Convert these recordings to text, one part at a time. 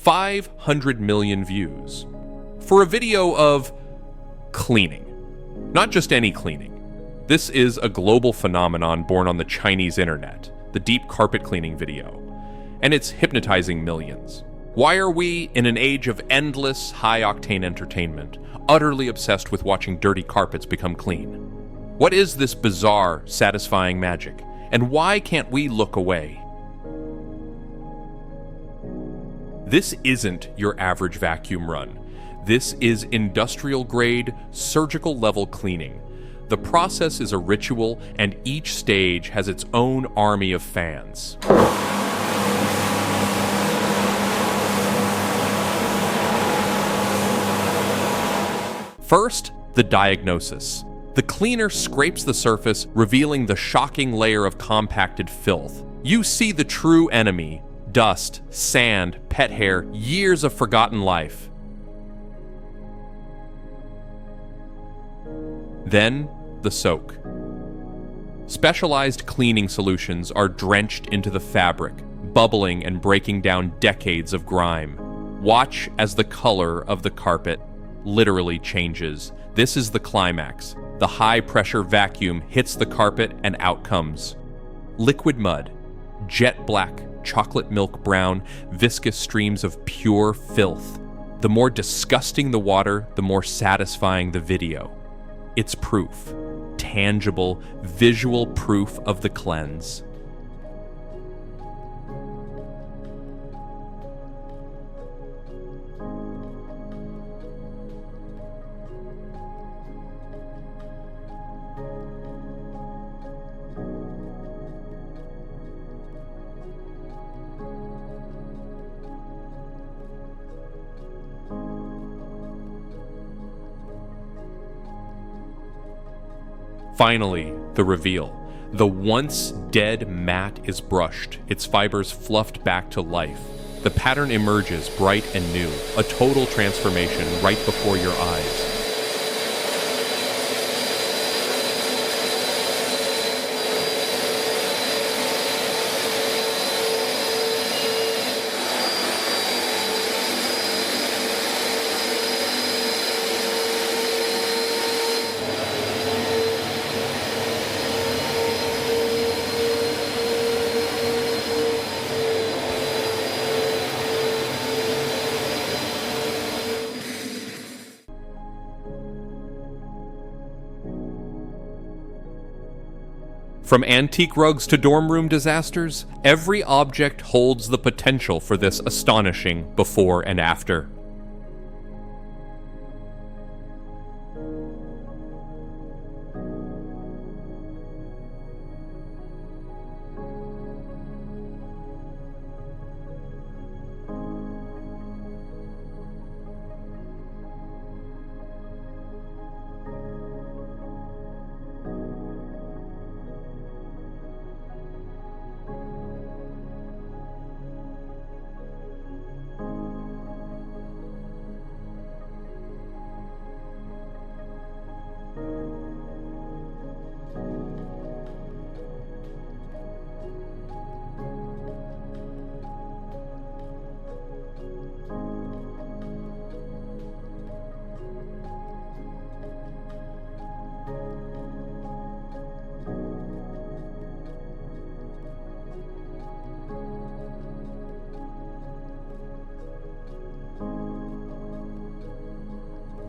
500 million views. For a video of cleaning. Not just any cleaning. This is a global phenomenon born on the Chinese internet, the deep carpet cleaning video, and it's hypnotizing millions. Why are we, in an age of endless, high-octane entertainment, utterly obsessed with watching dirty carpets become clean? What is this bizarre, satisfying magic, and why can't we look away? This isn't your average vacuum run. This is industrial-grade, surgical-level cleaning. The process is a ritual, and each stage has its own army of fans. First, the diagnosis. The cleaner scrapes the surface, revealing the shocking layer of compacted filth. You see the true enemy: dust, sand, pet hair, years of forgotten life. Then, the soak. Specialized cleaning solutions are drenched into the fabric, bubbling and breaking down decades of grime. Watch as the color of the carpet literally changes. This is the climax. The high-pressure vacuum hits the carpet and out comes liquid mud, jet black, chocolate milk brown, viscous streams of pure filth. The more disgusting the water, the more satisfying the video. It's proof. Tangible, visual proof of the cleanse. Finally, the reveal. The once dead mat is brushed, its fibers fluffed back to life. The pattern emerges bright and new, a total transformation right before your eyes. From antique rugs to dorm room disasters, every object holds the potential for this astonishing before and after.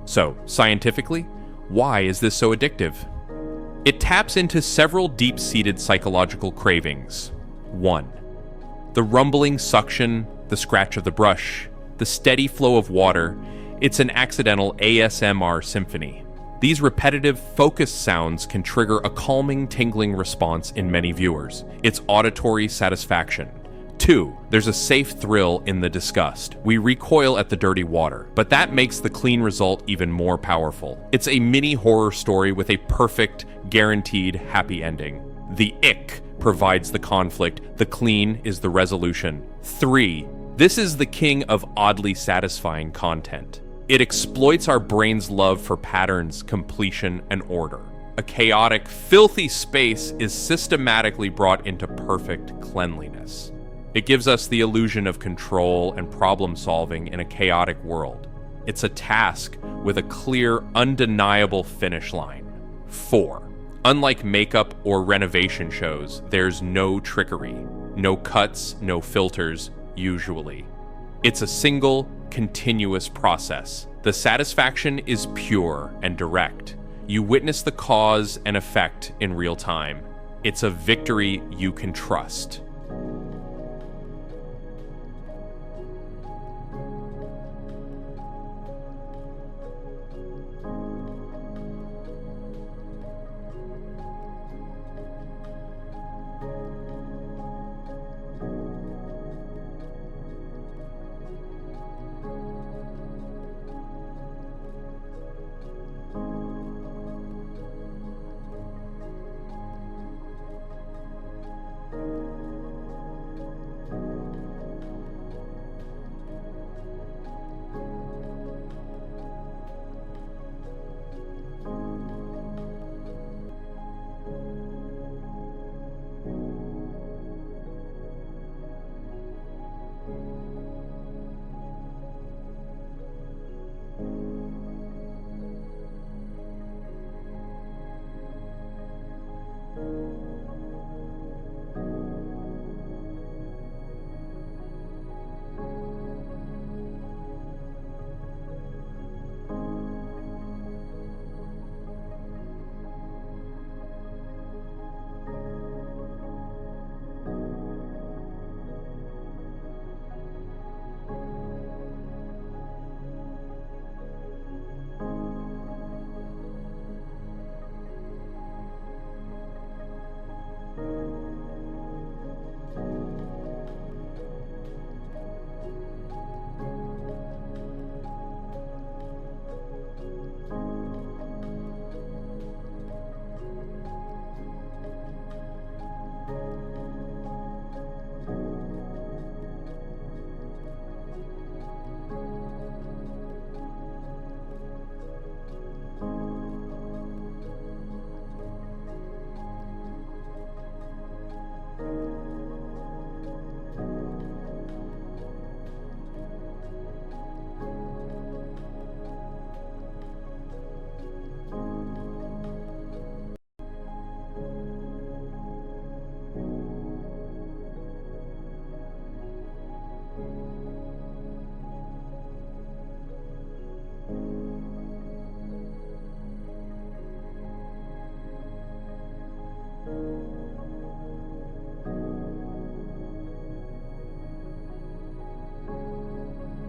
So, scientifically, why is this so addictive? It taps into several deep-seated psychological cravings. 1. The rumbling suction, the scratch of the brush, the steady flow of water. It's an accidental ASMR symphony. These repetitive, focused sounds can trigger a calming, tingling response in many viewers. It's auditory satisfaction. 2. There's a safe thrill in the disgust. We recoil at the dirty water, but that makes the clean result even more powerful. It's a mini horror story with a perfect, guaranteed happy ending. The ick provides the conflict, the clean is the resolution. 3. This is the king of oddly satisfying content. It exploits our brain's love for patterns, completion, and order. A chaotic, filthy space is systematically brought into perfect cleanliness. It gives us the illusion of control and problem solving in a chaotic world. It's a task with a clear, undeniable finish line. 4. Unlike makeup or renovation shows, there's no trickery, no cuts, no filters, usually. It's a single, continuous process. The satisfaction is pure and direct. You witness the cause and effect in real time. It's a victory you can trust.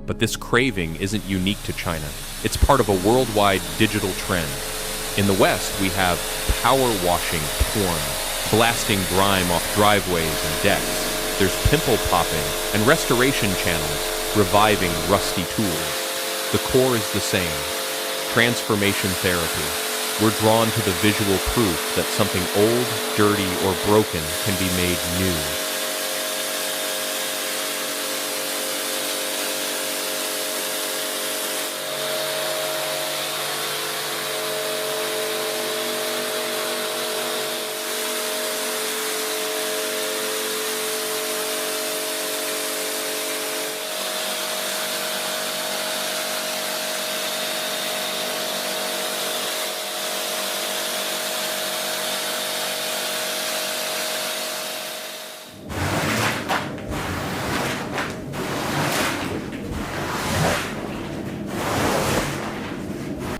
But this craving isn't unique to China. It's part of a worldwide digital trend. In the West, we have power washing porn, blasting grime off driveways and decks. There's pimple popping and restoration channels, reviving rusty tools. The core is the same: transformation therapy. We're drawn to the visual proof that something old, dirty, or broken can be made new.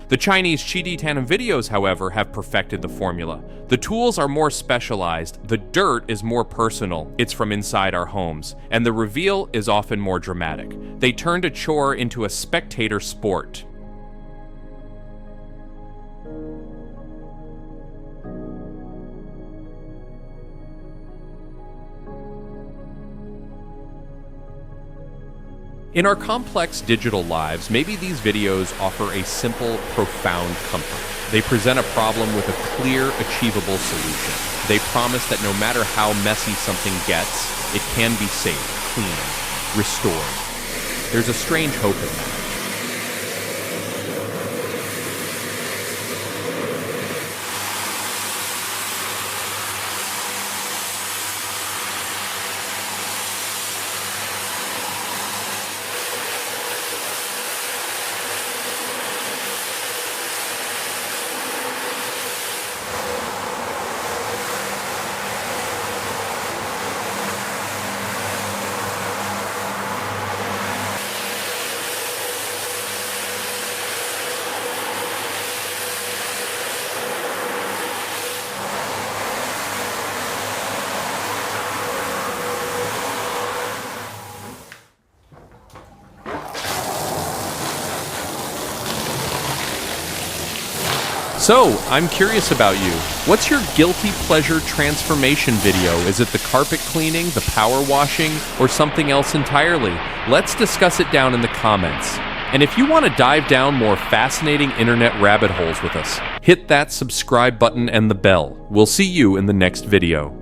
The Chinese cleaningvideo, however, have perfected the formula. The tools are more specialized, the dirt is more personal, it's from inside our homes, and the reveal is often more dramatic. They turned a chore into a spectator sport. In our complex digital lives, maybe these videos offer a simple, profound comfort. They present a problem with a clear, achievable solution. They promise that no matter how messy something gets, it can be saved, cleaned, restored. There's a strange hope in that. So, I'm curious about you. What's your guilty pleasure transformation video? Is it the carpet cleaning, the power washing, or something else entirely? Let's discuss it down in the comments. And if you want to dive down more fascinating internet rabbit holes with us, hit that subscribe button and the bell. We'll see you in the next video.